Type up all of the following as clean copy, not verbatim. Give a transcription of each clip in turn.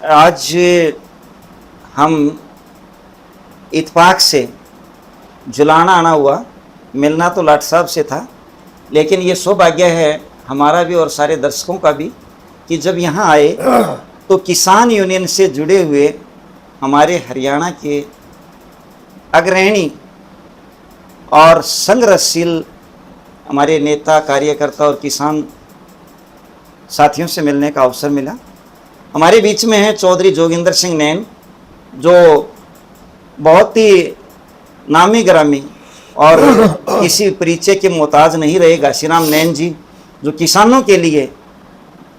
आज हम इत्तेफाक से जुलाना आना हुआ, मिलना तो लाट साहब से था, लेकिन ये सौभाग्य है हमारा भी और सारे दर्शकों का भी कि जब यहाँ आए तो किसान यूनियन से जुड़े हुए हमारे हरियाणा के अग्रणी और संघर्षशील हमारे नेता, कार्यकर्ता और किसान साथियों से मिलने का अवसर मिला। हमारे बीच में है चौधरी जोगिंदर सिंह नैन, जो बहुत ही नामी ग्रामी और किसी परिचय के मोहताज नहीं रहे घासीराम नैन जी, जो किसानों के लिए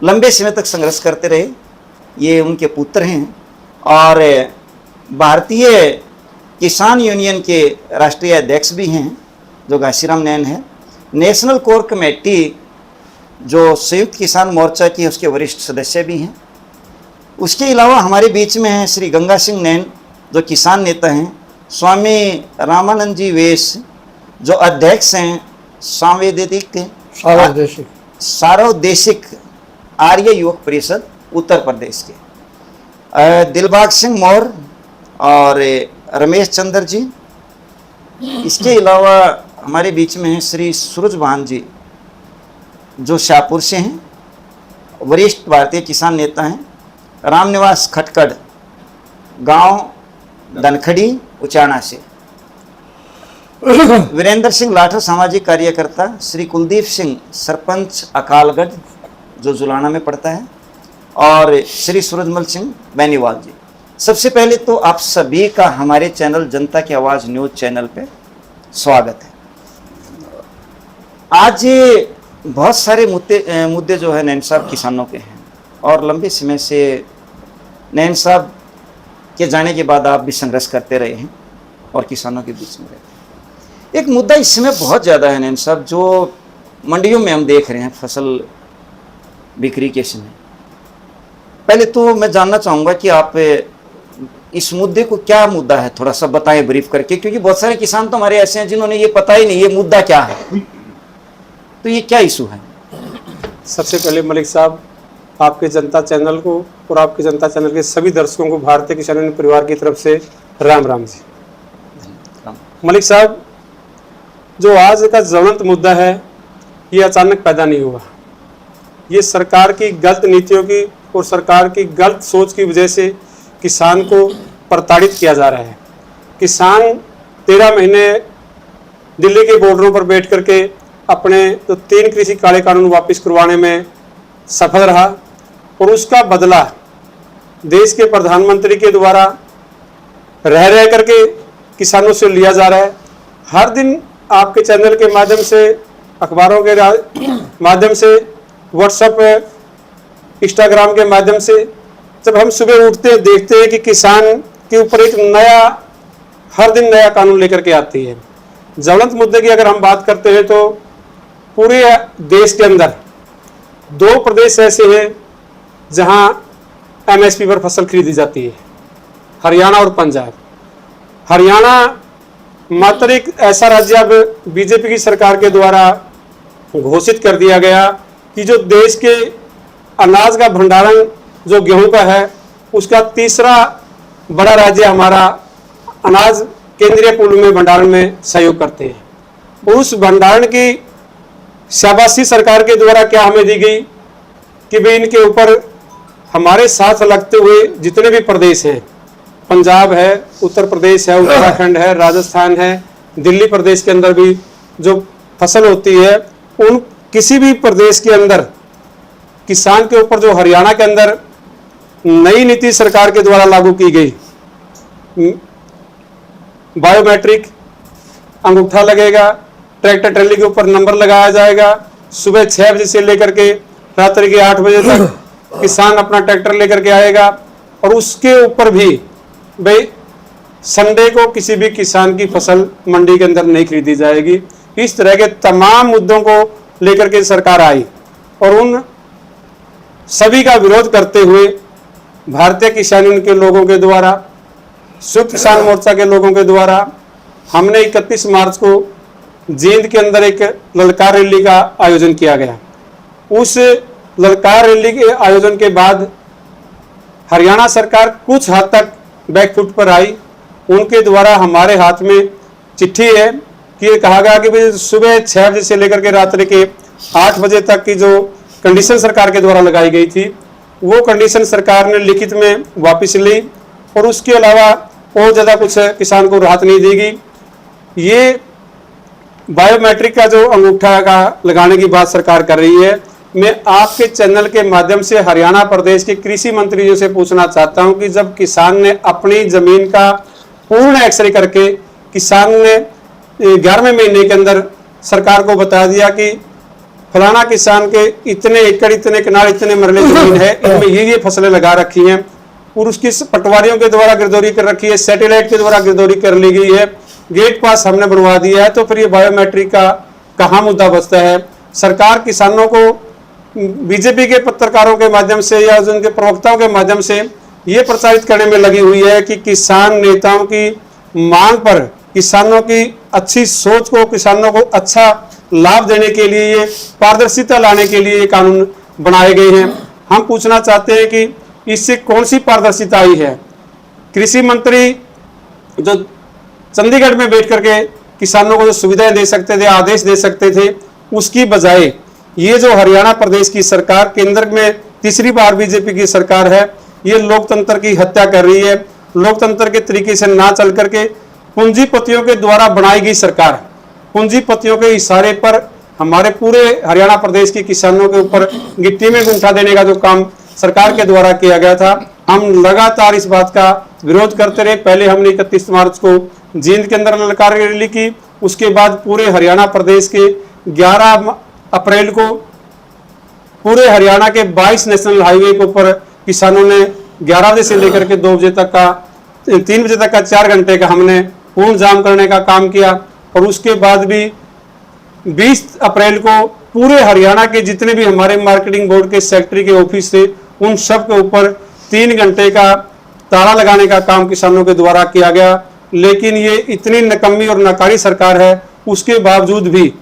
लंबे समय तक संघर्ष करते रहे। ये उनके पुत्र हैं और भारतीय किसान यूनियन के राष्ट्रीय अध्यक्ष भी हैं, जो घासीराम नैन है। नेशनल कोर कमेटी जो संयुक्त किसान मोर्चा की, उसके वरिष्ठ सदस्य भी हैं। उसके अलावा हमारे बीच में हैं श्री गंगा सिंह नैन, जो किसान नेता हैं। स्वामी रामानंद जी वेश, जो अध्यक्ष हैं सार्वदेशिक आर्य युवक परिषद उत्तर प्रदेश के। दिलबाग सिंह मौर्य और रमेश चंद्र जी। इसके अलावा हमारे बीच में हैं श्री सूरज भान जी, जो शाहपुर से हैं, वरिष्ठ भारतीय किसान नेता हैं। रामनिवास खटकड़, गांव धनखड़ी उचाना से। वीरेंद्र सिंह लाठर, सामाजिक कार्यकर्ता। श्री कुलदीप सिंह, सरपंच अकालगढ़, जो जुलाना में पड़ता है। और श्री सूरजमल सिंह बेनीवाल जी। सबसे पहले तो आप सभी का हमारे चैनल जनता की आवाज़ न्यूज चैनल पे स्वागत है। आज बहुत सारे मुद्दे जो है नैन साहब किसानों के हैं, और लंबे समय से नैन साहब के जाने के बाद आप भी संघर्ष करते रहे हैं और किसानों के बीच में रहते हैं। एक मुद्दा इस समय बहुत ज़्यादा है नैन साहब, जो मंडियों में हम देख रहे हैं फसल बिक्री के समय। पहले तो मैं जानना चाहूँगा कि आप इस मुद्दे को, क्या मुद्दा है, थोड़ा सा बताएं ब्रीफ करके, क्योंकि बहुत सारे किसान तो हमारे ऐसे हैं जिन्होंने ये पता ही नहीं ये मुद्दा क्या है। तो ये क्या इशू है? सबसे पहले मलिक साहब, आपके जनता चैनल को और आपके जनता चैनल के सभी दर्शकों को भारतीय किसान यूनियन परिवार की तरफ से राम राम जी। मलिक साहब, जो आज का ज्वलंत मुद्दा है, ये अचानक पैदा नहीं हुआ। ये सरकार की गलत नीतियों की और सरकार की गलत सोच की वजह से किसान को प्रताड़ित किया जा रहा है। किसान 13 महीने दिल्ली के बॉर्डरों पर बैठ करके अपने तो 3 कृषि काले कानून वापस करवाने में सफल रहा, और उसका बदला देश के प्रधानमंत्री के द्वारा रह करके किसानों से लिया जा रहा है। हर दिन आपके चैनल के माध्यम से, अखबारों के माध्यम से, व्हाट्सएप, इंस्टाग्राम के माध्यम से जब हम सुबह उठते हैं, देखते हैं कि किसान के ऊपर एक नया, हर दिन नया कानून लेकर के आती है। ज्वलंत मुद्दे की अगर हम बात करते हैं तो पूरे देश के अंदर 2 प्रदेश ऐसे हैं जहां एमएसपी पर फसल खरीदी जाती है, हरियाणा और पंजाब। हरियाणा मात्र एक ऐसा राज्य अब बीजेपी की सरकार के द्वारा घोषित कर दिया गया कि जो देश के अनाज का भंडारण, जो गेहूं का है, उसका तीसरा बड़ा राज्य हमारा अनाज केंद्रीय पूल में भंडारण में सहयोग करते हैं। उस भंडारण की शाबाशी सरकार के द्वारा क्या हमें दी गई कि भाई इनके ऊपर हमारे साथ लगते हुए जितने भी प्रदेश हैं, पंजाब है, उत्तर प्रदेश है, उत्तराखंड है, राजस्थान है, दिल्ली प्रदेश के अंदर भी जो फसल होती है, उन किसी भी प्रदेश के अंदर किसान के ऊपर जो हरियाणा के अंदर नई नीति सरकार के द्वारा लागू की गई, बायोमेट्रिक अंगूठा लगेगा, ट्रैक्टर ट्रैली के ऊपर नंबर लगाया जाएगा, सुबह 6 बजे से लेकर के रात्रि के 8 बजे तक किसान अपना ट्रैक्टर लेकर के आएगा, और उसके ऊपर भी भाई संडे को किसी भी किसान की फसल मंडी के अंदर नहीं खरीदी जाएगी। इस तरह के तमाम मुद्दों को लेकर के सरकार आई, और उन सभी का विरोध करते हुए भारतीय किसान यूनियन के लोगों के द्वारा, संयुक्त किसान मोर्चा के लोगों के द्वारा हमने 31 मार्च को जींद के अंदर एक ललकार रैली का आयोजन किया गया। उस ललकार रैली के आयोजन के बाद हरियाणा सरकार कुछ हद तक बैकफुट पर आई। उनके द्वारा हमारे हाथ में चिट्ठी है कि कहा गया कि भाई सुबह 6 बजे से लेकर के रात्रि के 8 बजे तक की जो कंडीशन सरकार के द्वारा लगाई गई थी, वो कंडीशन सरकार ने लिखित में वापस ली और उसके अलावा और ज़्यादा कुछ किसान को राहत नहीं देगी। ये बायोमेट्रिक का जो अंगूठा का लगाने की बात सरकार कर रही है, मैं आपके चैनल के माध्यम से हरियाणा प्रदेश के कृषि मंत्री जी से पूछना चाहता हूं कि जब किसान ने अपनी जमीन का पूर्ण एक्सरे करके किसान ने 11वें महीने के अंदर सरकार को बता दिया कि फलाना किसान के इतने एकड़, इतने कनाल, इतने मरले जमीन है, इनमें ये फसलें लगा रखी हैं और उसकी पटवारियों के द्वारा गिरदौरी कर रखी है, सैटेलाइट के द्वारा गिरदौरी कर ली गई है, गेट पास हमने बनवा दिया है, तो फिर ये बायोमेट्रिक का कहाँ मुद्दा बचता है। सरकार किसानों को बीजेपी के पत्रकारों के माध्यम से या उनके प्रवक्ताओं के माध्यम से ये प्रचारित करने में लगी हुई है कि किसान नेताओं की मांग पर, किसानों की अच्छी सोच को, किसानों को अच्छा लाभ देने के लिए, ये पारदर्शिता लाने के लिए ये कानून बनाए गए हैं। हम पूछना चाहते हैं कि इससे कौन सी पारदर्शिता आई है। कृषि मंत्री जो चंडीगढ़ में बैठ करके किसानों को जो सुविधाएं दे सकते थे, आदेश दे सकते थे, उसकी बजाय ये जो हरियाणा प्रदेश की सरकार, केंद्र में तीसरी बार बीजेपी की सरकार है, ये लोकतंत्र की हत्या कर रही है। लोकतंत्र के तरीके से ना चल करके पूंजीपतियों के द्वारा बनाई गई सरकार, पूंजीपतियों के इशारे पर हमारे पूरे हरियाणा प्रदेश के किसानों के ऊपर गिट्टी में गुंठा देने का जो काम सरकार के द्वारा किया गया था, हम लगातार इस बात का विरोध करते रहे। पहले हमने 31 मार्च को जींद के अंदर ललकार रैली की, उसके बाद पूरे हरियाणा प्रदेश के 11 अप्रैल को पूरे हरियाणा के 22 नेशनल हाईवे के ऊपर किसानों ने 11 बजे से लेकर के 2 बजे तक का, 3 बजे तक का 4 घंटे का हमने पूर्ण जाम करने का काम किया। और उसके बाद भी 20 अप्रैल को पूरे हरियाणा के जितने भी हमारे मार्केटिंग बोर्ड के सेक्रेटरी के ऑफिस थे, उन सब के ऊपर 3 घंटे का ताला लगाने का काम किसानों के द्वारा किया गया। लेकिन ये इतनी नकम्मी और नाकारी सरकार है, उसके बावजूद भी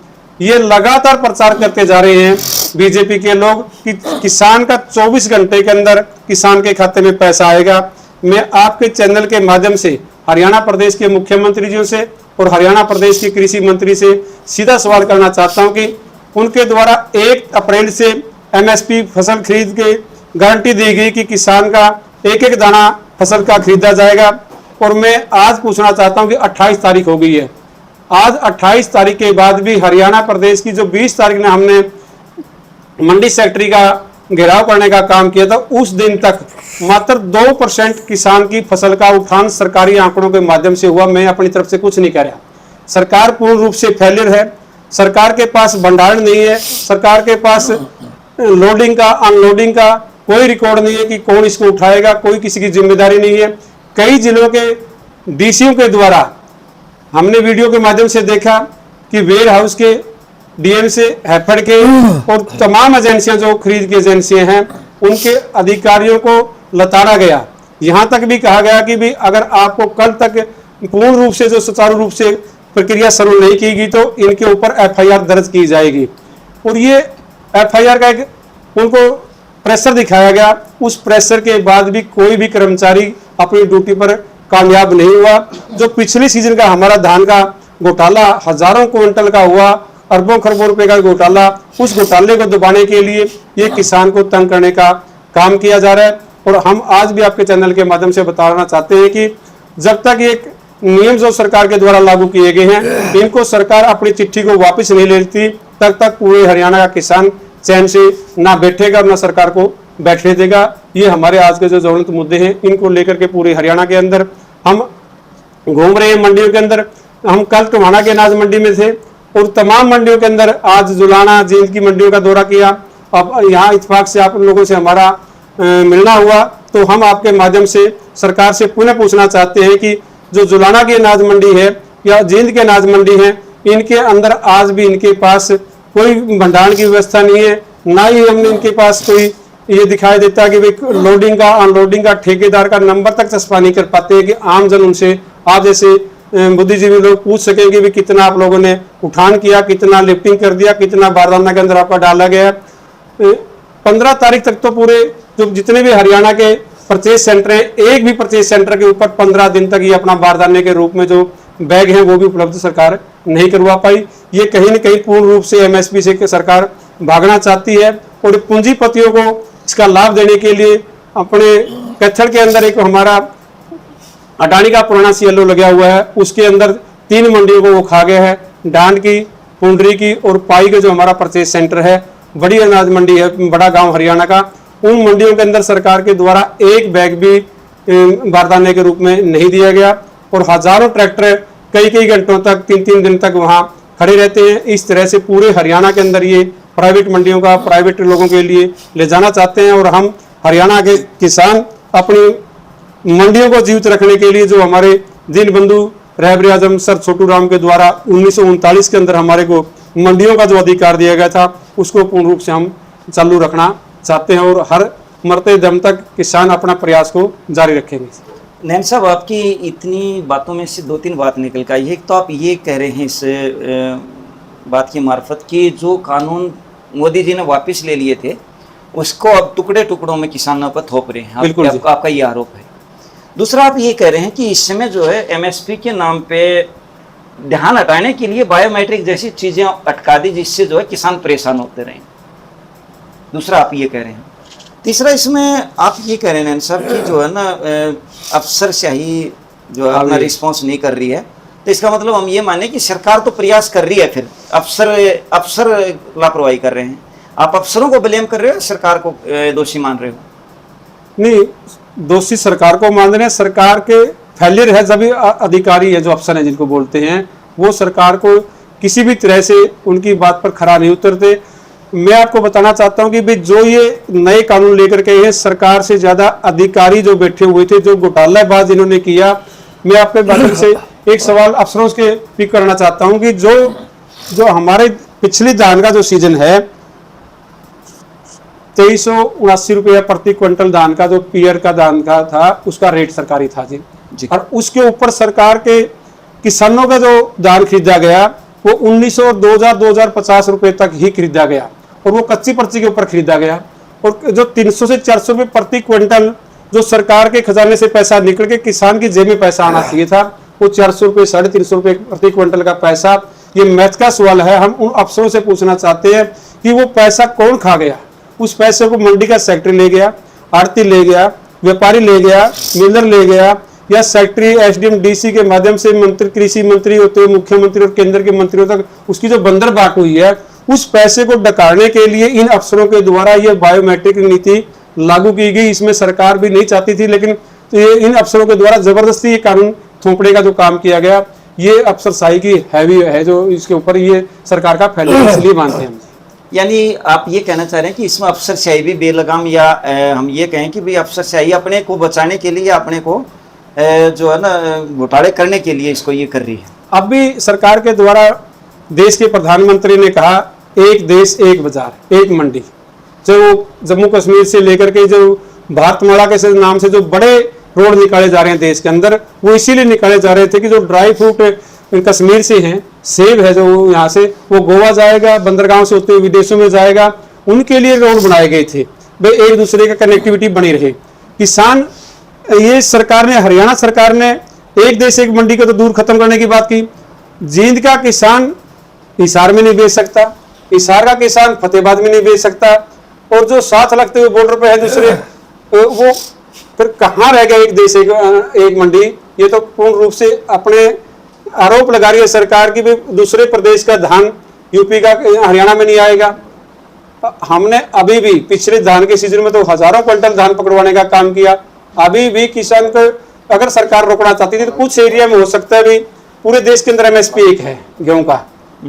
ये लगातार प्रचार करते जा रहे हैं बीजेपी के लोग कि किसान का 24 घंटे के अंदर किसान के खाते में पैसा आएगा। मैं आपके चैनल के माध्यम से हरियाणा प्रदेश के मुख्यमंत्री जी से और हरियाणा प्रदेश के कृषि मंत्री से सीधा सवाल करना चाहता हूं कि उनके द्वारा 1 अप्रैल से एमएसपी फसल खरीद के गारंटी दी गई कि किसान का एक एक दाना फसल का खरीदा जाएगा। और मैं आज पूछना चाहता हूं कि 28 तारीख हो गई है, आज 28 तारीख के बाद भी हरियाणा प्रदेश की जो 20 तारीख ने हमने मंडी सेक्रेटरी का घेराव करने का काम किया था, उस दिन तक मात्र 2% किसान की फसल का उठान सरकारी आंकड़ों के माध्यम से हुआ। मैं अपनी तरफ से कुछ नहीं कह रहा। सरकार पूर्ण रूप से फेलियर है, सरकार के पास भंडारण नहीं है, सरकार के पास लोडिंग का अनलोडिंग का कोई रिकॉर्ड नहीं है कि कौन इसको उठाएगा, कोई किसी की जिम्मेदारी नहीं है। कई जिलों के डीसीओ के द्वारा हमने वीडियो के माध्यम से देखा कि वेयर हाउस के डीएम से हैफेड के और तमाम एजेंसियां जो खरीद की एजेंसियां हैं, उनके अधिकारियों को लताड़ा गया। यहां तक भी कहा गया कि भी अगर आपको कल तक पूर्ण रूप से जो सुचारू रूप से प्रक्रिया शुरू नहीं की गई तो इनके ऊपर एफआईआर दर्ज की जाएगी। और ये एफआईआर का एक उनको प्रेशर दिखाया गया। उस प्रेशर के बाद भी कोई भी कर्मचारी अपनी ड्यूटी पर कामयाब नहीं हुआ। जो पिछले सीजन का हमारा धान का घोटाला हजारों क्विंटल का हुआ, अरबों खरबों रुपए का घोटाला, उस घोटाले को दबाने के लिए ये किसान को तंग करने का काम किया जा रहा है। और हम आज भी आपके चैनल के माध्यम से बताना चाहते हैं कि जब तक ये नियम जो सरकार के द्वारा लागू किए गए हैं, इनको सरकार अपनी चिट्ठी को वापस नहीं लेती, तब तक पूरे हरियाणा का किसान चैन से ना बैठेगा और ना सरकार को बैठने देगा। ये हमारे आज के जो ज्वलंत मुद्दे हैं, इनको लेकर के पूरे हरियाणा के अंदर हम घूम रहे हैं। मंडियों के अंदर हम कल टोहाना के अनाज मंडी में थे और तमाम मंडियों के अंदर आज जुलाना जींद की मंडियों का दौरा किया। अब यहाँ इत्तेफाक से आप लोगों से हमारा मिलना हुआ, तो हम आपके माध्यम से सरकार से पुनः पूछना चाहते हैं कि जो जुलाना की अनाज मंडी है या जींद के अनाज मंडी है, इनके अंदर आज भी इनके पास कोई भंडारण की व्यवस्था नहीं है, ना ही हमने इनके पास कोई ये दिखाई देता कि भाई लोडिंग का अनलोडिंग का ठेकेदार का नंबर तक चस्पा नहीं कर पाते कि आम जन उनसे आप जैसे बुद्धिजीवी लोग पूछ सकेंगे भी कितना आप लोगों ने उठान किया, कितना लिफ्टिंग कर दिया, कितना बारदाना के अंदर आपका डाला गया। 15 तारीख तक तो पूरे जो जितने भी हरियाणा के परचेज सेंटर है, एक भी परचेज सेंटर के ऊपर 15 दिन तक ये अपना बारदाने के रूप में जो बैग हैं वो भी उपलब्ध सरकार नहीं करवा पाई। ये कहीं न कहीं पूर्ण रूप से एमएसपी से सरकार भागना चाहती है और पूंजीपतियों को इसका लाभ देने के लिए अपने कैथल के अंदर एक हमारा अडानी का पुराना सीएलओ लगा हुआ है, उसके अंदर 3 मंडियों को वो खा गया है, डांड की, पुंडरी की और पाई का जो हमारा परचेज सेंटर है, बड़ी अनाज मंडी है बड़ा गांव हरियाणा का, उन मंडियों के अंदर सरकार के द्वारा एक बैग भी बारदाने के रूप में नहीं दिया गया और हजारों ट्रैक्टर कई घंटों तक 3-3 दिन तक वहां खड़े रहते हैं। इस तरह से पूरे हरियाणा के अंदर ये प्राइवेट मंडियों का प्राइवेट लोगों के लिए ले जाना चाहते हैं और हम हरियाणा के किसान अपनी मंडियों को जीवित रखने के लिए जो हमारे दीनबंधु रहबरी आजम सर छोटू राम के द्वारा 1939 के अंदर हमारे को मंडियों का जो अधिकार दिया गया था उसको पूर्ण रूप से हम चालू रखना चाहते हैं और हर मरते दम तक किसान अपना प्रयास को जारी रखेंगे। नैन साहब, आपकी इतनी बातों में से 2-3 बात निकल कर आई। एक तो आप ये कह रहे हैं इस बात की मार्फत कि जो कानून मोदी जी ने वापस ले लिए थे उसको अब टुकड़े टुकड़ों में किसानों पर थोप रहे हैं, आपका ये आरोप है। दूसरा, आप ये कह रहे हैं कि इस समय जो है एमएसपी के नाम पे ध्यान हटाने के लिए बायोमेट्रिक जैसी चीजें अटका दी जिससे जो है किसान परेशान होते रहे। दूसरा आप ये कह रहे हैं। तीसरा, इसमें आप ये कह रहे हैं सर कि जो है ना अफसरशाही जो है अपना रिस्पॉन्स नहीं कर रही है, तो इसका मतलब हम ये माने कि सरकार तो प्रयास कर रही है, फिर अफसर लापरवाही कर रहे हैं। आप अफसरों को ब्लेम कर रहे हो, सरकार को दोषी मान रहे हो? नहीं, दोषी सरकार को मान रहे हैं। सरकार के फेलियर है, सभी अधिकारी है जो अफसर हैं जिनको बोलते हैं वो सरकार को किसी भी तरह से उनकी बात पर खरा नहीं उतरते। मैं आपको बताना चाहता हूं कि भाई जो ये नए कानून लेकर के हैं, सरकार से ज्यादा अधिकारी जो बैठे हुए थे, जो घोटालाबाज इन्होंने किया। मैं आपके माध्यम से एक सवाल अफसरों के पिक करना चाहता हूं कि जो हमारे पिछले धान का जो सीजन है 2379 रुपया प्रति क्विंटल धान का जो पीयर का धान का था उसका रेट सरकारी था जी। और उसके ऊपर सरकार के किसानों का जो धान खरीदा गया वो 1900, 2000, 2050 रुपए तक ही खरीदा गया और वो कच्ची पर्ची के ऊपर खरीदा गया। और जो 300 से 400 रुपए प्रति क्विंटल जो सरकार के खजाने से पैसा निकल के किसान की जेब में पैसा आना चाहिए था, वो 400 रुपए 350 रुपए प्रति क्विंटल का पैसा। ये मैथ का सवाल है। हम उन अफसरों से पूछना चाहते हैं कि वो पैसा कौन खा गया। उस पैसे को मंडी का सेक्रेटरी ले गया, आड़ती ले गया, व्यापारी ले गया, मिलर ले गया, या सेक्रेटरी एसडीएम डीसी के माध्यम से मंत्री, कृषि मंत्री होते हुए मुख्यमंत्री और केंद्र के मंत्रियों तक उसकी जो बंदर बाट हुई है, उस पैसे को डकारने के लिए इन अफसरों के द्वारा ये बायोमेट्रिक नीति लागू की गई। इसमें सरकार भी नहीं चाहती थी, लेकिन ये इन अफसरों के द्वारा जबरदस्ती ये कानून थोपने का जो काम किया गया, ये अफसरशाही की हैवी है जो इसके ऊपर ये सरकार का फेलियर इसलिए मानते हैं। यानी आप ये कहना चाह रहे हैं कि इसमें अफसरशाही भी बेलगाम, या हम ये कहें कि भाई अफसरशाही अपने को बचाने के लिए, अपने को जो है ना घोटाले करने के लिए इसको ये कर रही है। अब भी सरकार के द्वारा देश के प्रधानमंत्री ने कहा एक देश एक बाजार एक मंडी, जो जम्मू कश्मीर से लेकर के जो भारतमाला के नाम से जो बड़े रोड निकाले जा रहे हैं देश के अंदर, वो इसीलिए निकाले जा रहे थे कि जो ड्राई फ्रूट कश्मीर से हैं, सेब है जो यहाँ से वो गोवा जाएगा, बंदरगांव से होते हुए विदेशों में जाएगा, उनके लिए रोड बनाए गए थे भाई एक दूसरे का कनेक्टिविटी बनी रहे। किसान, ये सरकार ने, हरियाणा सरकार ने एक देश एक मंडी को तो दूर खत्म करने की बात की। जींद का किसान हिसार में नहीं बेच सकता, हिसार का किसान फतेहाबाद में नहीं बेच सकता, और जो साथ लगते हुए बॉर्डर पे है दूसरे, वो फिर कहाँ रह गया एक देश एक मंडी। ये तो पूर्ण रूप से अपने आरोप लगा रही है सरकार की भी दूसरे प्रदेश का धान यूपी का हरियाणा में नहीं आएगा। हमने अभी भी पिछले धान के सीजन में तो हजारों क्विंटल धान पकड़वाने का काम किया। अभी भी किसान को अगर सरकार रोकना चाहती थी तो कुछ एरिया में हो सकता है भी पूरे देश के अंदर एमएसपी एक है गेहूं का,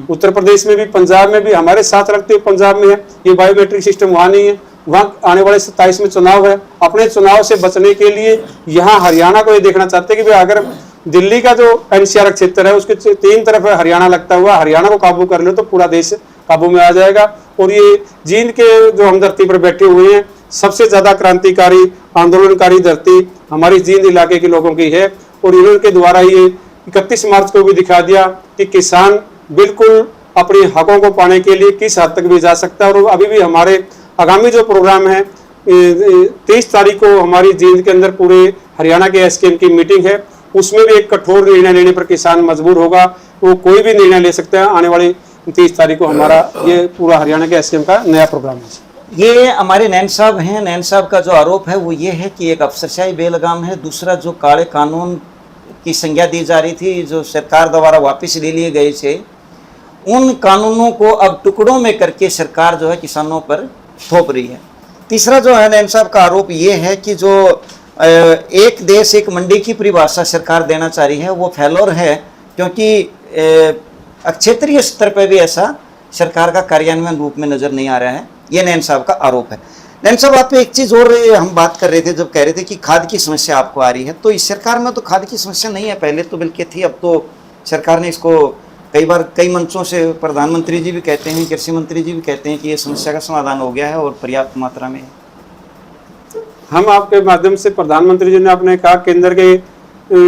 उत्तर प्रदेश में भी, पंजाब में भी, हमारे साथ रखते हुए पंजाब में है। ये बायोमेट्रिक सिस्टम वहां नहीं है। वहाँ आने वाले 27 में चुनाव है। अपने चुनाव से बचने के लिए यहाँ हरियाणा को ये देखना चाहते हैं कि भाई अगर दिल्ली का जो एनसीआर क्षेत्र है उसके 3 तरफ हरियाणा लगता हुआ, हरियाणा को काबू कर लो तो पूरा देश काबू में आ जाएगा। और ये जींद के जो हम धरती पर बैठे हुए हैं, सबसे ज्यादा क्रांतिकारी आंदोलनकारी धरती हमारी जींद इलाके के लोगों की है। और इनके द्वारा ये 31 मार्च को भी दिखा दिया कि किसान बिल्कुल अपने हकों को पाने के लिए किस हद तक भी जा सकता है। और अभी भी हमारे आगामी जो प्रोग्राम है 23 तारीख को हमारी जींद के अंदर पूरे हरियाणा के एसकेएम की मीटिंग है। उसमें भी एक कठोर निर्णय लेने पर किसान मजबूर होगा। वो कोई भी निर्णय ले सकता है। आने वाली 30 तारीख को हमारा ये पूरा हरियाणा के एसकेएम का नया प्रोग्राम है। ये हमारे नैन साहब हैं। नैन साहब का जो आरोप है वो ये है कि एक अफसरशाही बेलगाम है, दूसरा जो काले कानून की संज्ञा दी जा रही थी जो सरकार द्वारा वापस ले लिए गए थे, उन कानूनों को अब टुकड़ों में करके सरकार जो है किसानों पर थोप रही है। तीसरा जो है नैन साहब का आरोप ये है कि जो एक देश एक मंडी की परिभाषा सरकार देना चाह रही है वो फेलोर है, क्योंकि क्षेत्रीय स्तर पर भी ऐसा सरकार का कार्यान्वयन रूप में नजर नहीं आ रहा है। ये नैन साहब का आरोप है। नैन साहब, आप एक चीज़ और हम बात कर रहे थे जब कह रहे थे कि खाद की समस्या आपको आ रही है, तो इस सरकार में तो खाद की समस्या नहीं है, पहले तो बल्कि थी, अब तो सरकार ने इसको कई बार कई मंचों से प्रधानमंत्री जी भी कहते हैं, कृषि मंत्री जी भी कहते हैं कि ये समस्या का समाधान हो गया है और पर्याप्त मात्रा में है। हम आपके माध्यम से प्रधानमंत्री जी ने आपने कहा केंद्र के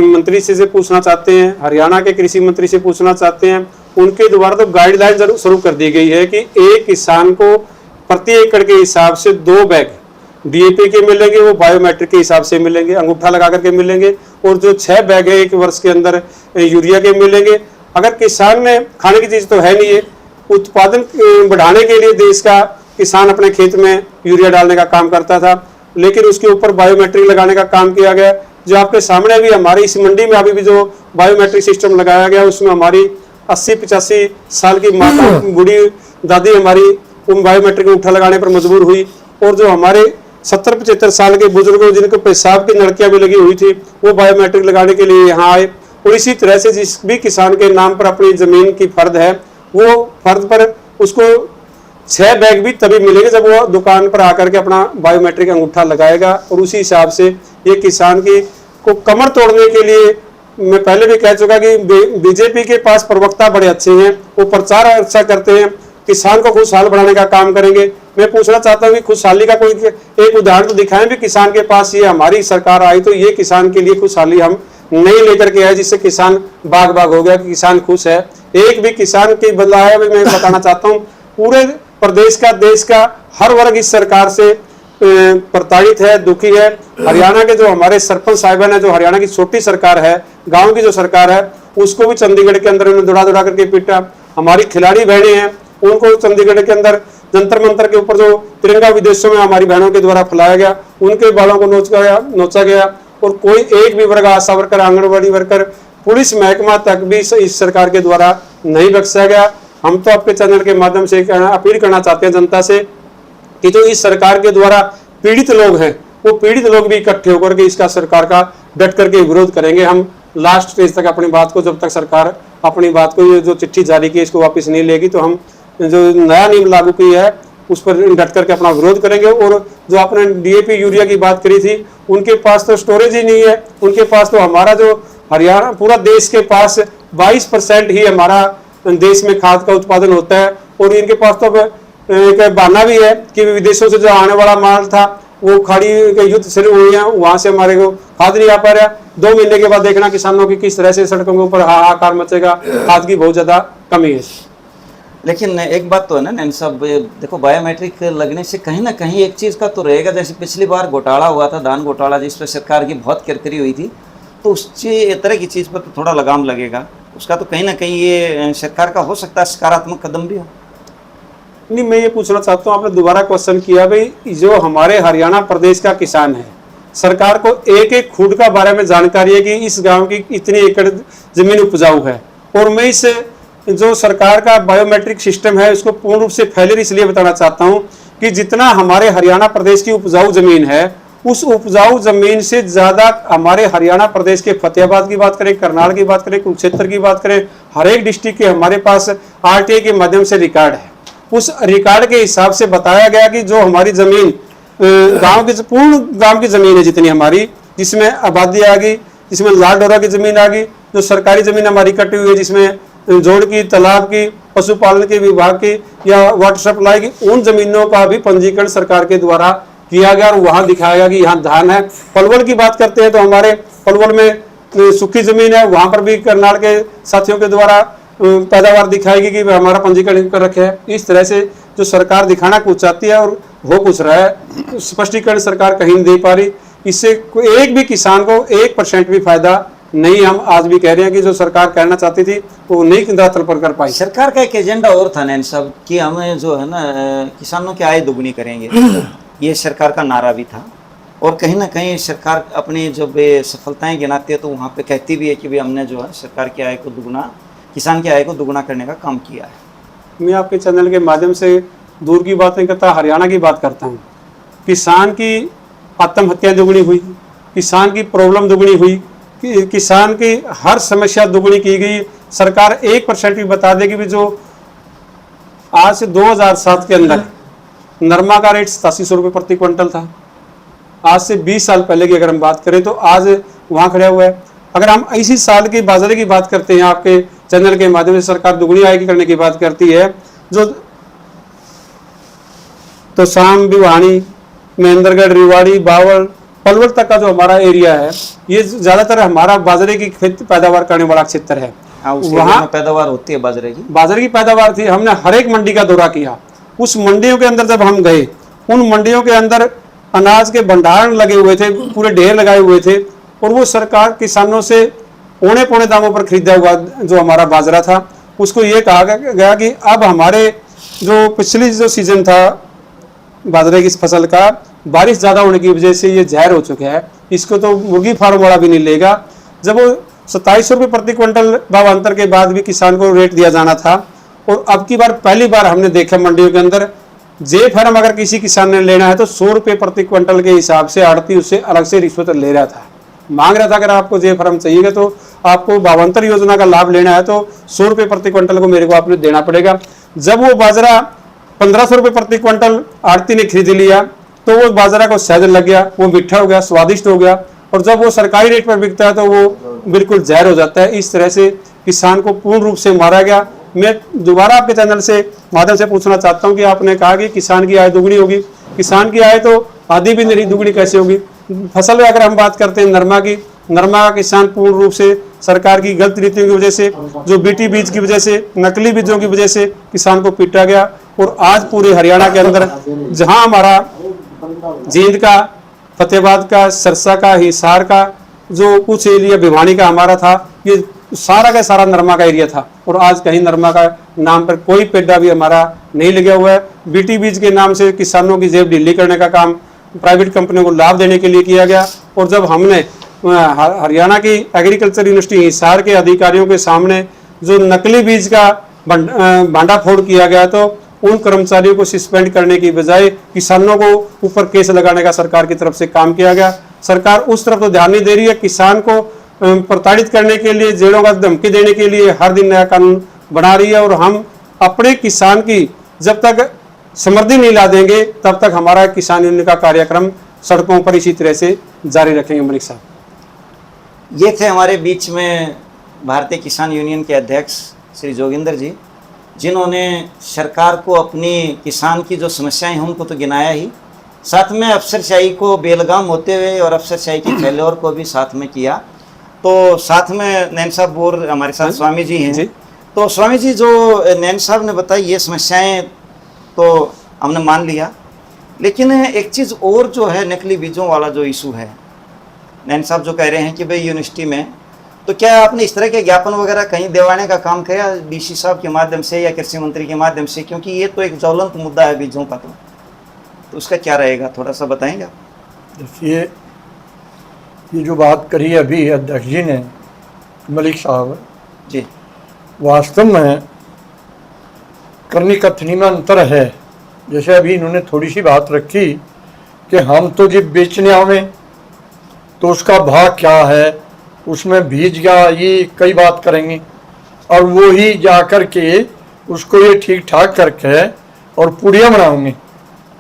मंत्री से पूछना चाहते हैं, हरियाणा के कृषि मंत्री से पूछना चाहते हैं। उनके द्वारा तो गाइडलाइन जरूर शुरू कर दी गई है कि एक किसान को प्रति एकड़ के हिसाब से 2 बैग डीएपी के मिलेंगे, वो बायोमेट्रिक के हिसाब से मिलेंगे, अंगूठा लगा करके मिलेंगे, और जो 6 बैग है 1 वर्ष के अंदर यूरिया के मिलेंगे। अगर किसान ने खाने की चीज तो है नहीं है, उत्पादन बढ़ाने के लिए देश का किसान अपने खेत में यूरिया डालने का काम करता था, लेकिन उसके ऊपर बायोमेट्रिक लगाने का काम किया गया। जो आपके सामने भी हमारी इस मंडी में अभी भी जो बायोमेट्रिक सिस्टम लगाया गया, उसमें हमारी 80-85 साल की माता बूढ़ी दादी हमारी उन बायोमेट्रिक अंगूठा लगाने पर मजबूर हुई, और जो हमारे 70-75 साल के बुजुर्गों जिनको पेशाब की नलकियां भी लगी हुई थी, वो बायोमेट्रिक लगाने के लिए यहाँ आए। और इसी तरह से जिस भी किसान के नाम पर अपनी जमीन की फर्द है, वो फर्द पर उसको 6 बैग भी तभी मिलेंगे जब वो दुकान पर आकर के अपना बायोमेट्रिक अंगूठा लगाएगा। और उसी हिसाब से ये किसान की को कमर तोड़ने के लिए, मैं पहले भी कह चुका कि बीजेपी के पास प्रवक्ता बड़े अच्छे हैं, वो प्रचार अच्छा करते हैं, किसान को खुशहाल बनाने का काम करेंगे। मैं पूछना चाहता हूँ कि खुशहाली का कोई एक उदाहरण तो दिखाएं भी किसान के पास। ये हमारी सरकार आई तो ये किसान के लिए खुशहाली हम नहीं लेकर के आए जिससे किसान बाग बाग हो गया कि किसान खुश है। एक भी किसान की बदला है। मैं बताना चाहता हूँ पूरे प्रदेश का देश का हर वर्ग इस सरकार से प्रताड़ित है, दुखी है। हरियाणा के जो हमारे सरपंच साहिबान है, जो हरियाणा की छोटी सरकार है, गांव की जो सरकार है, उसको भी चंडीगढ़ के अंदर उन्होंने दौड़ा करके पीटा। हमारी खिलाड़ी बहनें हैं, उनको चंडीगढ़ के अंदर जंतर मंतर के ऊपर जो तिरंगा विदेशों में हमारी बहनों के द्वारा फैलाया गया, उनके बालों को नोचा गया। और कोई एक भी वर्ग, आशा वर्कर, आंगनबाड़ी वर्कर, पुलिस महकमा तक भी इस सरकार के द्वारा नहीं बख्शा गया। हम तो आपके चैनल के माध्यम से अपील करना चाहते हैं जनता से कि जो इस सरकार के द्वारा पीड़ित लोग हैं, वो पीड़ित लोग भी इकट्ठे होकर के इसका सरकार का डट करके विरोध करेंगे। हम लास्ट स्टेज तक अपनी बात को, जब तक सरकार अपनी बात को, ये जो चिट्ठी जारी की इसको वापस नहीं लेगी, तो हम जो नया नियम लागू की है उस पर डट करके अपना विरोध करेंगे। और जो आपने डीएपी यूरिया की बात करी थी, उनके पास तो स्टोरेज ही नहीं है। उनके पास तो हमारा जो हरियाणा, पूरा देश के पास 22% ही हमारा देश में खाद का उत्पादन होता है। और इनके पास तो एक बहाना भी है कि विदेशों से जो आने वाला माल था वो खाड़ी के युद्ध शुरू हुई है, वहां से हमारे को खाद नहीं आ पा रहा। 2 महीने के बाद देखना किसानों की किस तरह से सड़कों के ऊपर हाहाकार मचेगा। खाद की बहुत ज्यादा कमी है। लेकिन एक बात तो है ना नैन साहब, देखो बायोमेट्रिक लगने से कहीं ना कहीं एक चीज़ का तो रहेगा। जैसे पिछली बार घोटाला हुआ था, धान घोटाला, जिस पर सरकार की बहुत किरकिरी हुई थी, तो उस तरह की चीज़ पर तो थोड़ा लगाम लगेगा। उसका तो कहीं ना कहीं ये सरकार का हो सकता है सकारात्मक कदम भी हो। नहीं, मैं ये पूछना चाहता हूँ, आपने दोबारा क्वेश्चन किया भाई, जो हमारे हरियाणा प्रदेश का किसान है, सरकार को एक एक खूंट का बारे में जानकारी है कि इस गांव की इतनी एकड़ जमीन उपजाऊ है। और मैं इस जो सरकार का बायोमेट्रिक सिस्टम है उसको पूर्ण रूप से फेलियर इसलिए बताना चाहता हूँ कि जितना हमारे हरियाणा प्रदेश की उपजाऊ जमीन है, उस उपजाऊ जमीन से ज्यादा हमारे हरियाणा प्रदेश के फतेहाबाद की बात करें, करनाल की बात करें, कुरुक्षेत्र की बात करें, हर एक डिस्ट्रिक्ट के हमारे पास आरटीआई के माध्यम से रिकॉर्ड है। उस रिकॉर्ड के हिसाब से बताया गया कि जो हमारी जमीन गांव की, पूर्ण गांव की जमीन है जितनी हमारी, जिसमें आबादी आ गई, जिसमें लाल डोरा की जमीन आ गई, जो सरकारी जमीन हमारी कटी हुई है, जिसमें जोड़ की, तालाब की, पशुपालन के विभाग की या वाटर सप्लाई की, उन जमीनों का भी पंजीकरण सरकार के द्वारा किया गया। और वहां दिखाया गया कि यहाँ धान है। पलवल की बात करते हैं तो हमारे पलवल में सूखी जमीन है, वहां पर भी करनाल के साथियों के द्वारा पैदावार दिखाएगी कि हमारा पंजीकरण कर रखे है। इस तरह से जो सरकार दिखाना कुछ चाहती है और हो कुछ रहा है, तो स्पष्टीकरण सरकार कहीं नहीं दे पा रही। इससे एक भी किसान को 1% भी फायदा नहीं। हम आज भी कह रहे हैं कि जो सरकार कहना चाहती थी वो नहीं धरातल पर कर पाई। सरकार का एक एजेंडा और था नैन साहब कि हमें जो है ना किसानों की आय दोगुनी करेंगे, ये सरकार का नारा भी था। और कहीं ना कहीं सरकार अपनी जब सफलताएं गिनाती है तो वहाँ पे कहती भी है कि भाई हमने जो है सरकार की आय को दुगुना, किसान की आय को दुगुना करने का काम किया है। मैं आपके चैनल के माध्यम से दूर की बात नहीं करता, हरियाणा की बात करता हूँ। किसान की आत्महत्या दुगनी हुई, किसान की प्रॉब्लम दुगनी हुई, किसान की हर समस्या दुगनी की गई। सरकार 1% भी बता देगी भी जो आज से 2007 के अंदर नरमा का रेट 8700 रुपये प्रति क्विंटल था। आज से 20 साल पहले की अगर हम बात करें तो आज वहाँ खड़ा हुआ है। अगर हम इसी साल की बाजारे की बात करते हैं, आपके चैनल के माध्यम से सरकार दुगनी आय करने की बात करती है, जो तो शाम भिवानी, महेंद्रगढ़, रिवाड़ी, बावल, पलवल तक का जो हमारा एरिया है, ये ज्यादातर हमारा बाजरे की खेती पैदावार करने वाला क्षेत्र है। वहाँ पैदावार होती है बाजरे की पैदावार थी। हमने हर एक मंडी का दौरा किया। उस मंडियों के अंदर जब हम गए, उन मंडियों के अंदर अनाज के भंडारण लगे हुए थे, पूरे ढेर लगाए हुए थे, और वो सरकार किसानों से पौने पौने दामों पर खरीदा हुआ जो हमारा बाजरा था, उसको ये कहा गया कि अब हमारे जो पिछली जो सीजन था बाजरे की फसल का, बारिश ज़्यादा होने की वजह से ये जहर हो चुका है, इसको तो मुर्गी फार्म वाला भी नहीं लेगा। जब वो 2700 रुपये प्रति क्विंटल भावांतर के बाद भी किसान को रेट दिया जाना था, और अब की बार पहली बार हमने देखा मंडियों के अंदर जे फार्म अगर किसी किसान ने लेना है तो 100 रुपये प्रति क्विंटल के हिसाब से आड़ती उससे अलग से रिश्वत ले रहा था, मांग रहा था। अगर आपको जे फार्म चाहिए तो आपको भावांतर योजना का लाभ लेना है तो 100 रुपये प्रति क्विंटल को मेरे को आपने देना पड़ेगा। जब वो बाजरा 1500 रुपये प्रति क्विंटल आड़ती ने खरीद लिया तो वो बाजरा को सहज लग गया, वो मीठा हो गया, स्वादिष्ट हो गया, और जब वो सरकारी रेट पर बिकता है तो वो बिल्कुल जहर हो जाता है। इस तरह से किसान को पूर्ण रूप से मारा गया। मैं दोबारा आपके चैनल से माध्यम से पूछना चाहता हूं कि आपने कहा कि किसान की आय दुगनी होगी, किसान की आय तो आधी भी नहीं, दुगनी कैसे होगी? फसल में अगर हम बात करते हैं नरमा की, नरमा का किसान पूर्ण रूप से सरकार की गलत नीतियों की वजह से, जो बीटी बीज की वजह से, नकली बीजों की वजह से किसान को पीटा गया। और आज पूरे हरियाणा के अंदर जहां हमारा जींद का, फतेहाबाद का, सरसा का, हिसार का, जो कुछ एरिया भिवानी का हमारा था, ये सारा का सारा नरमा का एरिया था, और आज कहीं नरमा का नाम पर कोई पेड़ा भी हमारा नहीं लगा हुआ है। बीटी बीज के नाम से किसानों की जेब ढीली करने का काम प्राइवेट कंपनियों को लाभ देने के लिए किया गया। और जब हमने हरियाणा की एग्रीकल्चर यूनिवर्सिटी हिसार के अधिकारियों के सामने जो नकली बीज का भांडाफोड़ किया गया, तो उन कर्मचारियों को सस्पेंड करने की बजाय किसानों को ऊपर केस लगाने का सरकार की तरफ से काम किया गया। सरकार उस तरफ तो ध्यान नहीं दे रही है। किसान को प्रताड़ित करने के लिए, जेलों का धमकी देने के लिए हर दिन नया कानून बना रही है। और हम अपने किसान की जब तक समृद्धि नहीं ला देंगे तब तक हमारा किसान यूनियन का कार्यक्रम सड़कों पर इसी तरह से जारी रखेंगे। मलिक साहब, ये थे हमारे बीच में भारतीय किसान यूनियन के अध्यक्ष श्री जोगिंदर जी, जिन्होंने सरकार को अपनी किसान की जो समस्याएं हैं उनको तो गिनाया ही, साथ में अफसरशाही को बेलगाम होते हुए और अफसरशाही के फैलोर को भी साथ में किया। तो साथ में नैन साहब बोर हमारे साथ स्वामी जी हैं। तो स्वामी जी, जो नैन साहब ने बताई ये समस्याएं तो हमने मान लिया, लेकिन एक चीज़ और जो है नकली बीजों वाला जो इशू है, नैन साहब जो कह रहे हैं कि भाई यूनिवर्सिटी में, तो क्या आपने इस तरह के ज्ञापन वगैरह कहीं दिलवाने का काम किया डीसी साहब के माध्यम से या कृषि मंत्री के माध्यम से? क्योंकि ये तो एक ज्वलंत मुद्दा है बीजों का, तो उसका क्या रहेगा, थोड़ा सा बताएंगे आप? देखिए, ये जो बात करी अभी अध्यक्ष जी ने, मलिक साहब जी, वास्तव में करनी कथनी में अंतर है। जैसे अभी इन्होंने थोड़ी सी बात रखी कि हम तो जब बेचने आवे तो उसका भाव क्या है, उसमें बीज का ये कई बात करेंगे, और वो ही जा कर के उसको ये ठीक ठाक करके और पुड़िया बनाएंगे,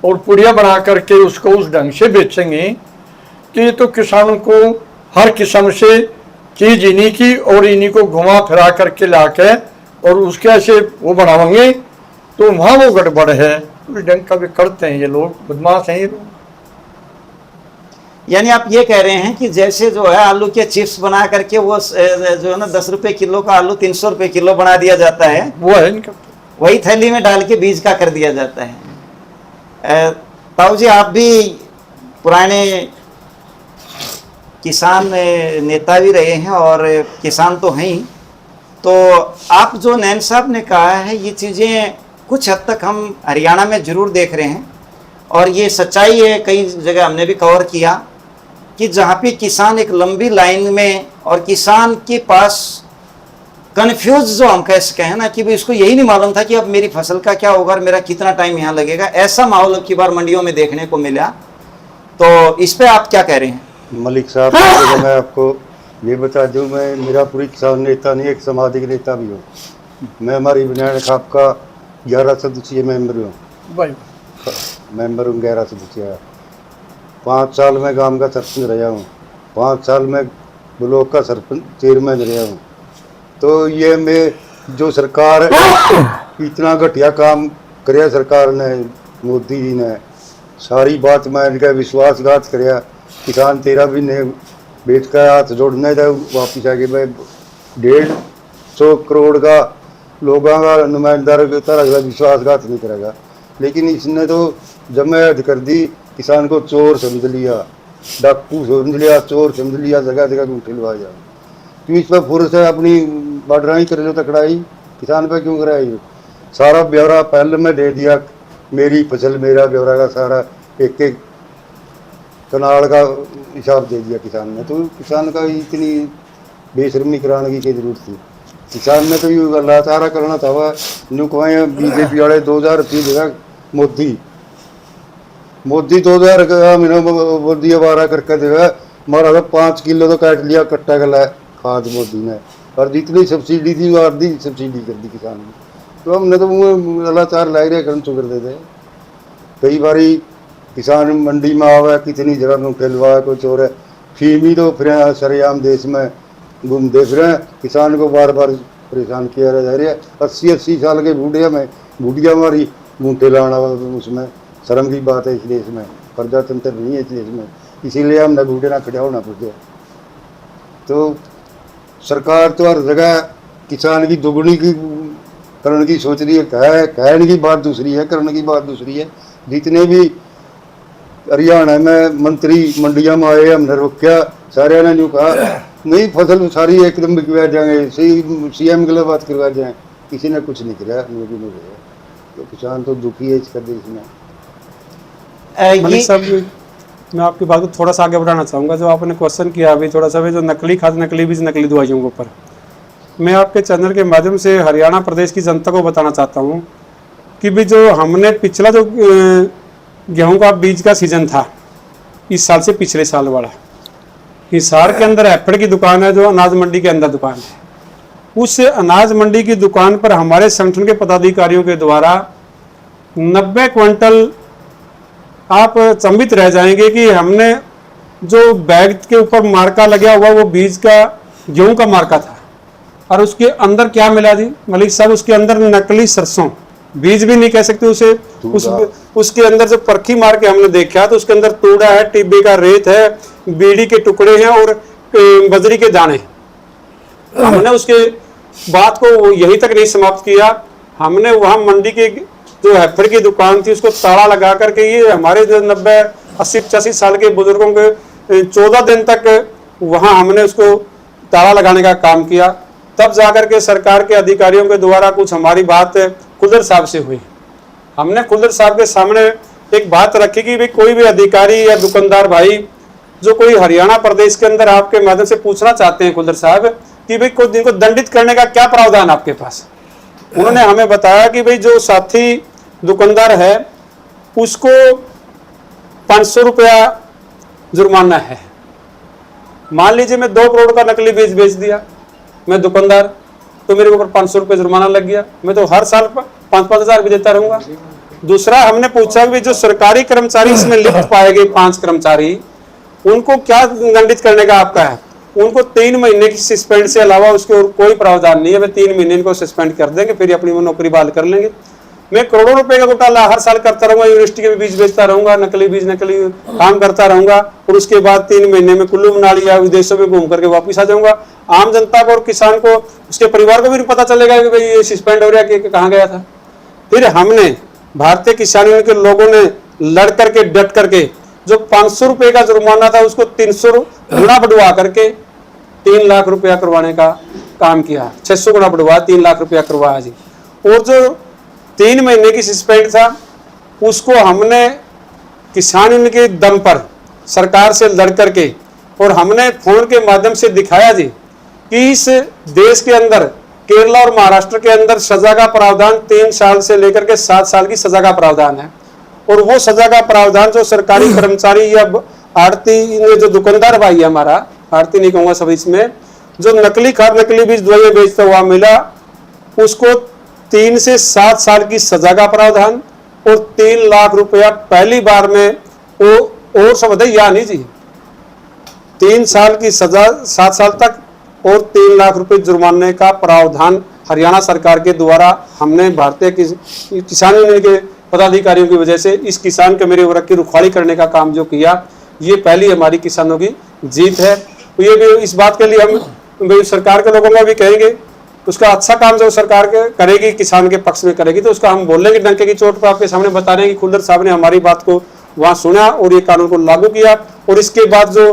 और पुड़िया बना करके उसको उस ढंग से बेचेंगे कि ये तो किसानों को हर किस्म से चीज इन्हीं की और इन्हीं को घुमा फिरा करके ला के और उसके ऐसे वो बनाएंगे, तो वहाँ वो गड़बड़ है। उस ढंग का भी करते हैं ये लोग, बदमाश हैं ये लोग। यानी आप ये कह रहे हैं कि जैसे जो है आलू के चिप्स बना करके वो जो है ना 10 रुपये किलो का आलू 300 रुपये किलो बना दिया जाता है, वो है इनका। वही थैली में डाल के बीज का कर दिया जाता है। ताऊ जी, आप भी पुराने किसान नेता भी रहे हैं और किसान तो हैं ही, तो आप जो नैन साहब ने कहा है ये चीज़ें कुछ हद तक हम हरियाणा में ज़रूर देख रहे हैं और ये सच्चाई है। कई जगह हमने भी कवर किया कि जहाँ पे किसान एक लंबी लाइन में और किसान के पास कन्फ्यूज जो हम कह सके हैं ना कि भाई उसको यही नहीं मालूम था कि अब मेरी फसल का क्या होगा और मेरा कितना टाइम यहाँ लगेगा, ऐसा माहौल अब की बार मंडियों में देखने को मिला। तो इस पे आप क्या कह रहे हैं? मलिक साहब, मैं आपको ये बता दूं, मैं मेरा पूरी किसान नेता नहीं, एक सामाजिक नेता भी हूँ। मैं हमारी बनियान खाप का 11 सदस्यीय मेंबर हूँ, मेंबर हूँ 11 सदस्यीय। 5 साल में गांव का सरपंच रहा हूँ, 5 साल में ब्लॉक का सरपंच चेयरमैन रहा हूँ। तो ये मैं जो सरकार इतना घटिया काम कराया सरकार ने, मोदी जी ने, सारी बात मैं इनका विश्वासघात कराया। किसान तेरा भी ने बेच का हाथ जोड़ना था, वापिस आके मैं 150 करोड़ का लोगों का नुमाइंदार तरह विश्वासघात नहीं करेगा। लेकिन इसने तो जमायत कर दी, किसान को चोर समझ लिया, डाकू समझ लिया, चोर समझ लिया, जगह जगह उठे लगा जा। क्यों इस पर फुर्स है अपनी बढ़ाई कर लो तकड़ाई, किसान पर क्यों कराई? सारा ब्यौरा पहले में दे दिया, मेरी फसल मेरा ब्यौरा का सारा एक एक कनाल का हिसाब दे दिया किसान ने। तो किसान का इतनी बेशर्मी कराने की क्या जरूरत थी? किसान ने तो ये लाचारा करना था। वह न्यू कमाए बीजेपी वाले 2000 रुपये देगा मोदी 2000 का महीना मोदी अवारा करके देगा। हमारा तो 5 किलो तो काट लिया कट्टा गला खाद मोदी ने, और जितनी सब्सिडी थी वो आधी सब्सिडी कर दी किसान ने। तो हमने तो लाचार लाग रहे कर कर देते। कई बारी किसान मंडी में आवे, कितनी जगह में खेलवा कोई चोर है, फीमी तो फिर सरेआम देश में घूमते फिर किसान को बार बार परेशान किया जा रहा है। 80 साल के बूढ़िया में बूढ़िया हमारी बूटे लाना, उसमें शर्म की बात है इस देश में, प्रजातंत्र नहीं है इस देश में, इसीलिए हमने बूढ़े ना खड़ा होना पड़ता। तो सरकार तो हर जगह किसान की दुगनी की करने की सोच रही है। कहने की बात दूसरी है, करने की बात दूसरी है। जितने भी हरियाणा में मंत्री मंडिया में आए, हमने रोका, सारे ने यूँ कहा नहीं फसल सारी एकदम बिकवा जाएंगे, CM के लिए बात करवा जाए, किसी ने कुछ नहीं किया। तो किसान तो दुखी है इसका देश में। मलिक साहब, मैं आपकी बात को थोड़ा सा आगे बढ़ाना चाहूँगा। जो आपने क्वेश्चन किया अभी थोड़ा सा, जो नकली खाद, नकली बीज, नकली दवाइयों के ऊपर, मैं आपके चैनल के माध्यम से हरियाणा प्रदेश की जनता को बताना चाहता हूँ कि भी जो हमने पिछला जो गेहूं का बीज का सीजन था, इस साल से पिछले साल वाला, हिसार के अंदर एफड की दुकान है, जो अनाज मंडी के अंदर दुकान है, उस अनाज मंडी की दुकान पर हमारे संगठन के पदाधिकारियों के द्वारा 90 क्विंटल, आप चंबित रह जाएंगे कि हमने जो बैग के ऊपर मार्का लगा हुआ वो बीज का गेहूं का मार्का था, और उसके अंदर क्या मिला जी मलिक साहब? उसके अंदर नकली सरसों, बीज भी नहीं कह सकते उसे, उसके अंदर जो परखी मार के हमने देखा तो उसके अंदर तूड़ा है, टिब्बे का रेत है, बीड़ी के टुकड़े हैं और बजरी के दाने। हमने उसके बात को यही तक नहीं समाप्त किया, हमने वहां मंडी के जो हैफर की दुकान थी उसको ताला लगा करके, ये हमारे जो 90, 80, 85 साल के बुजुर्गों के 14 दिन तक वहां हमने उसको ताला लगाने का काम किया। तब जाकर के सरकार के अधिकारियों के द्वारा कुछ हमारी बात कुलर साहब से हुई। हमने कुलर साहब के सामने एक बात रखी कि भाई कोई भी अधिकारी या दुकानदार भाई जो कोई हरियाणा प्रदेश के अंदर आपके माध्यम से पूछना चाहते हैं कुलर साहब कि भाई कोई दिन को दंडित करने का क्या प्रावधान आपके पास, उन्होंने हमें बताया कि भाई जो साथी दुकानदार है उसको 500 रुपया जुर्माना है। मान लीजिए मैं 2 करोड़ का नकली बीज बेच दिया, मैं दुकानदार, तो मेरे ऊपर 500 रुपये जुर्माना लग गया, मैं तो हर साल 5-5 हज़ार भी देता रहूंगा। दूसरा हमने पूछा कि जो सरकारी कर्मचारी इसमें लिप्त पाए गए 5 कर्मचारी, उनको क्या दंडित करने का आपका है? उनको 3 महीने की सस्पेंड से अलावा उसके और कोई प्रावधान नहीं है। वे 3 महीने को सस्पेंड कर देंगे, फिर अपनी वो नौकरी बहाल कर लेंगे। मैं करोड़ों रुपए का घोटाला हर साल करता रहूंगा, यूनिवर्सिटी के बीज बेचता रहूंगा, नकली बीज नकली काम करता रहूंगा, और उसके बाद 3 महीने में कुल्लू मनाली या विदेशों में घूम करके वापिस आ जाऊंगा। आम जनता को और किसान को, उसके परिवार को भी पता चलेगा कि भाई ये सस्पेंड हो रहा है कि कहाँ गया था। फिर हमने भारतीय किसान यूनियन के लोगों ने लड़ करके डट करके जो 500 रुपए का जुर्माना था उसको 300 गुना बढ़वा करके 3 लाख रुपया करवाने का काम किया। 600 गुना बढ़वा 3 लाख रुपया करवाया जी। और जो 3 महीने की सस्पेंड था उसको हमने किसान यूनियन के दम पर सरकार से लड़ करके और हमने फोन के माध्यम से दिखाया जी कि इस देश के अंदर केरला और महाराष्ट्र के अंदर सजा का प्रावधान 3 साल से लेकर के 7 साल की सजा का प्रावधान है। और वो सजा का प्रावधान जो सरकारी कर्मचारी या आड़ती ने जो दुकानदार भाई है हमारा, आड़ती नहीं कहूंगा सब, इसमें जो नकली खाद नकली बीज दवाइयां बेचता हुआ मिला उसको 3 से 7 साल की सजा का प्रावधान और 3 लाख रुपया पहली बार में वो और सब या नहीं जी, 3 साल की सजा 7 साल तक और 3 लाख रुपए जुर्माने का प्रावधान हरियाणा सरकार के द्वारा हमने भारतीय किसान यूनियन के पदाधिकारियों की वजह से इस किसान के मेरे वर्ग की रुखाड़ी करने का काम जो किया, ये पहली हमारी किसानों की जीत है। तो ये भी इस बात के लिए हम सरकार के लोगों का भी कहेंगे, उसका अच्छा काम जो सरकार करेगी किसान के पक्ष में करेगी तो उसका हम बोलेंगे डंके की चोट पर, आपके सामने बता रहे हैं कि खुल्लर साहब ने हमारी बात को वहां सुना और ये कानून को लागू किया। और इसके बाद जो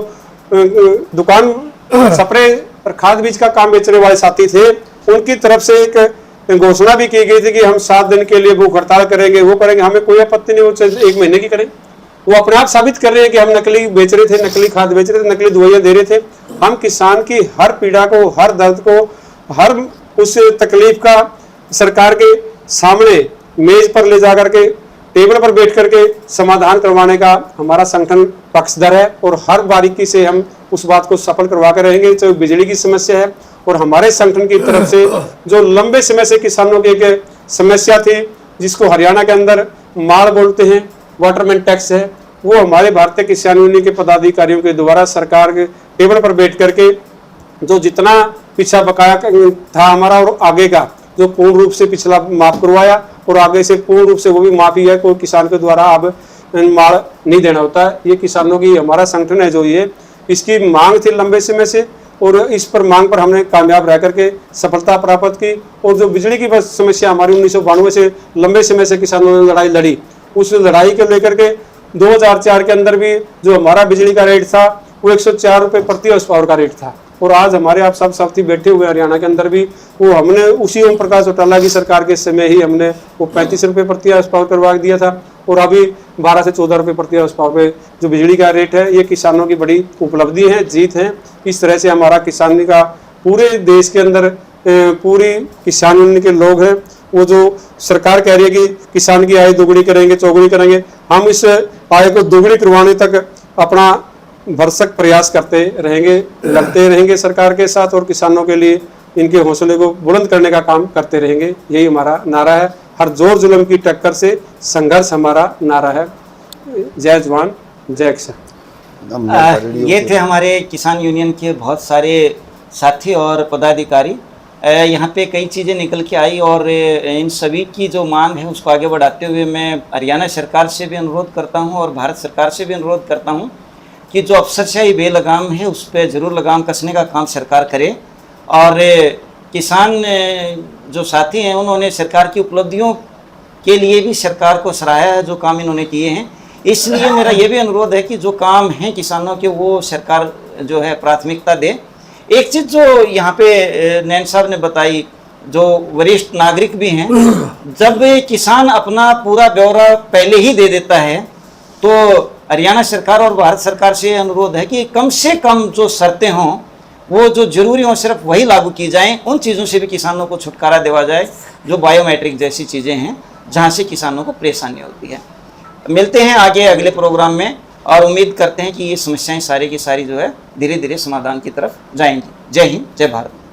दुकान स्प्रे और खाद बीज का काम बेचने वाले साथी थे उनकी तरफ से एक घोषणा भी की गई थी कि हम 7 दिन के लिए भूख हड़ताल करेंगे, वो करेंगे, हमें कोई आपत्ति नहीं, वो 1 महीने की करें। वो अपने आप साबित कर रहे हैं कि हम नकली बेच रहे थे, नकली खाद बेच रहे थे, नकली दवाइयां दे रहे थे। हम किसान की हर पीड़ा को, हर दर्द को, हर उस तकलीफ का सरकार के सामने मेज पर ले जाकर के टेबल पर बैठ करके समाधान करवाने का हमारा संगठन पक्षधर है और हर बारीकी से हम उस बात को सफल करवा कर रहेंगे। चाहे बिजली की समस्या है और हमारे संगठन की तरफ से जो लंबे समय से किसानों की एक समस्या थी जिसको हरियाणा के अंदर माल बोलते हैं, वाटरमैन टैक्स है, वो हमारे भारतीय किसान यूनियन के पदाधिकारियों के द्वारा सरकार के टेबल पर बैठ करके जो जितना पिछला बकाया था हमारा और आगे का जो पूर्ण रूप से पिछला माफ करवाया और आगे से पूर्ण रूप से वो भी माफी है, कोई किसान के द्वारा अब माल नहीं देना होता है। ये किसानों की हमारा संगठन है जो ये इसकी मांग थी लंबे समय से और इस पर मांग पर हमने कामयाब रह करके सफलता प्राप्त की। और जो बिजली की समस्या हमारी 1992 से लंबे समय से किसानों ने लड़ाई लड़ी, उस लड़ाई को लेकर के 2004 के अंदर भी जो हमारा बिजली का रेट था वो 104 रुपये प्रति हाउस पावर का रेट था। और आज हमारे आप सब साथी बैठे हुए हरियाणा के अंदर भी वो हमने उसी ओम प्रकाश चौटाला की सरकार के समय ही हमने वो 35 रुपये प्रति हाउस पावर करवा दिया था और अभी 12 से 14 रुपये प्रति हाउस पावर पे जो बिजली का रेट है, ये किसानों की बड़ी उपलब्धि है, जीत है। इस तरह से हमारा किसानी का पूरे देश के अंदर पूरी किसान यूनियन के लोग हैं, वो जो सरकार कह रही है कि किसान की आय दोगुनी करेंगे, चौगुनी करेंगे, हम इस आय को दोगुनी करवाने तक अपना भरसक प्रयास करते रहेंगे, लड़ते रहेंगे सरकार के साथ और किसानों के लिए इनके हौसले को बुलंद करने का काम करते रहेंगे। यही हमारा नारा है, हर जोर जुल्म की टक्कर से संघर्ष हमारा नारा है। जय जवान जय किसान। ये थे हमारे किसान यूनियन के बहुत सारे साथी और पदाधिकारी। यहाँ पे कई चीज़ें निकल के आई और इन सभी की जो मांग है उसको आगे बढ़ाते हुए मैं हरियाणा सरकार से भी अनुरोध करता हूँ और भारत सरकार से भी अनुरोध करता हूँ कि जो अफसरशाही बेलगाम है उस पर ज़रूर लगाम कसने का काम सरकार करे। और किसान जो साथी हैं उन्होंने सरकार की उपलब्धियों के लिए भी सरकार को सराहा है जो काम इन्होंने किए हैं। इसलिए मेरा ये भी अनुरोध है कि जो काम हैं किसानों के वो सरकार जो है प्राथमिकता दे। एक चीज़ जो यहाँ पे नैन साहब ने बताई, जो वरिष्ठ नागरिक भी हैं, जब किसान अपना पूरा ब्यौरा पहले ही दे देता है तो हरियाणा सरकार और भारत सरकार से अनुरोध है कि कम से कम जो शर्तें हों वो जो जरूरी हों सिर्फ वही लागू की जाएं। उन चीज़ों से भी किसानों को छुटकारा दिया जाए जो बायोमेट्रिक जैसी चीज़ें हैं जहां से किसानों को परेशानी होती है। मिलते हैं आगे अगले प्रोग्राम में और उम्मीद करते हैं कि ये समस्याएं सारी की सारी जो है धीरे धीरे समाधान की तरफ जाएंगी। जय हिंद, जय भारत।